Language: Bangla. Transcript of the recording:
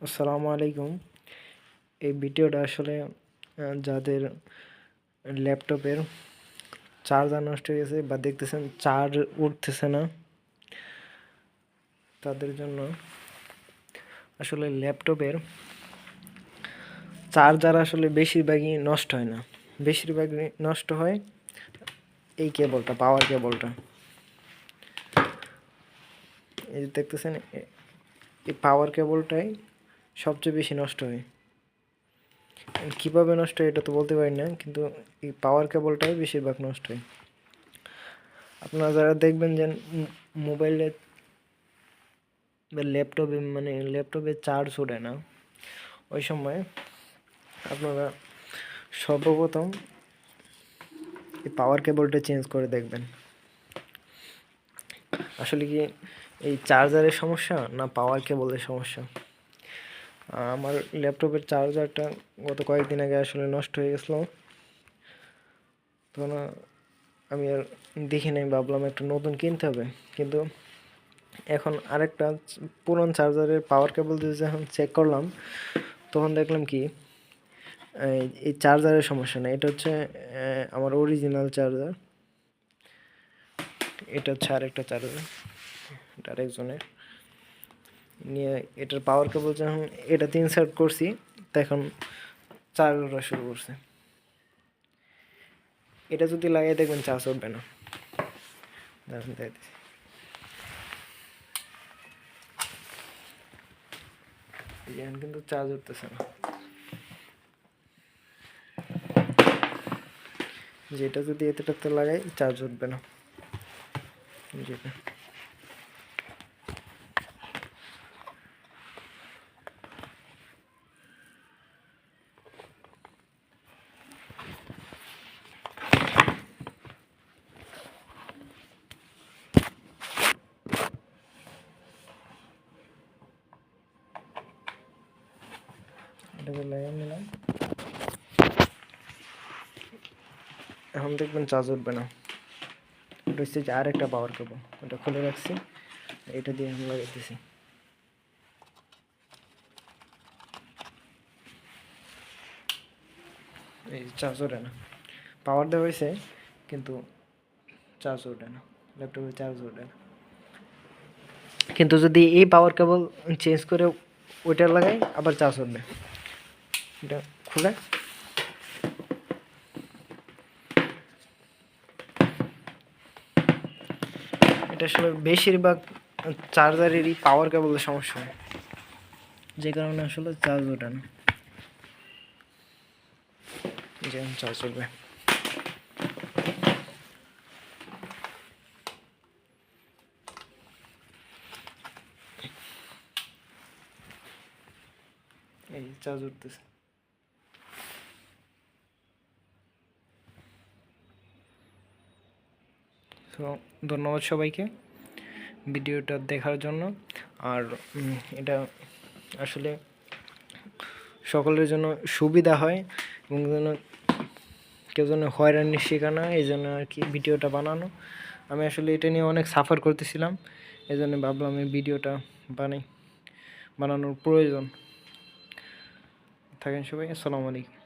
আসসালামু আলাইকুম। এই ভিডিওটা আসলে যাদের ল্যাপটপের চার্জার নষ্ট হয়ে গেছে বা দেখতেছেন চার্জ উঠতেছে না, তাদের জন্য আসলে ল্যাপটপের চার্জার আসলে বেশিরভাগই নষ্ট হয় না, বেশিরভাগই নষ্ট হয় এই কেবলটা, পাওয়ার কেবলটা। এই যে দেখতেছেন, এই পাওয়ার কেবলটাই সবচেয়ে বেশি নষ্ট হয়। কীভাবে নষ্ট হয় এটা তো বলতে পারি না, কিন্তু এই পাওয়ার কেবলটাই বেশিরভাগ নষ্ট হয়। আপনারা যারা দেখবেন যে মোবাইলে বা ল্যাপটপে চার্জ ওঠে না, ওই সময় আপনারা সর্বপ্রথম এই পাওয়ার কেবলটা চেঞ্জ করে দেখবেন আসলে কি এই চার্জারের সমস্যা না পাওয়ার কেবলের সমস্যা। আমার ল্যাপটপের চার্জারটা গত কয়েকদিন আগে আসলে নষ্ট হয়ে গেছিলো, তখন আমি আর দেখি নাই, ভাবলাম একটা নতুন কিনতে হবে। কিন্তু এখন আরেকটা পুরনো চার্জারের পাওয়ার কেবল দিয়ে যখন চেক করলাম, তখন দেখলাম কি এই চার্জারের সমস্যা না, এটা হচ্ছে আমার অরিজিনাল চার্জার। এটা হচ্ছে আরেকটা চার্জার, এটা আরেকজনের নিয়ে। এটার পাওয়ার কেবল যখন এটাতে ইনসার্ট করছি, তখন চার্জ ওঠা শুরু করছে। এটা যদি লাগিয়ে দেখবেন চার্জ উঠবে না। কিন্তু চার্জ উঠতেছে না, যেটা যদি এতটাতে লাগাই চার্জ উঠবে না। যেটা এটাকে লাগিয়ে নিলাম, এখন দেখবেন চার্জ উঠবে না। এটা হচ্ছে যে আরেকটা পাওয়ার কেবল, ওটা খুলে রাখছি, এটা দিয়ে আমি লাগাইতেছি। এই চার্জ ওঠে না, পাওয়ার দেওয়া হয়েছে কিন্তু চার্জ ওঠে না, ল্যাপটপে চার্জ ওঠে না। কিন্তু যদি এই পাওয়ার কেবল চেঞ্জ করে ওইটা লাগাই, আবার চার্জ উঠবে। এটা খুলে এটা আসলে বেশিরভাগ চার্জারেরই পাওয়ার কেবলের সমস্যা হয়, যে কারণে আসলে চার্জ ওঠে না। যেমন চার্জ উঠবে, এই চার্জ উঠতেছে। তো ধন্যবাদ সবাইকে ভিডিওটা দেখার জন্য। আর এটা আসলে সকলের জন্য সুবিধা হয়, এবং যেন কেউ যেন হয়রানির শিকার না, এই জন্য আর কি ভিডিওটা বানানো। আমি আসলে এটা নিয়ে অনেক সাফার করতেছিলাম, এই জন্য ভাবলাম এই ভিডিওটা বানানোর প্রয়োজন। থাকেন সবাই, আসসালামু আলাইকুম।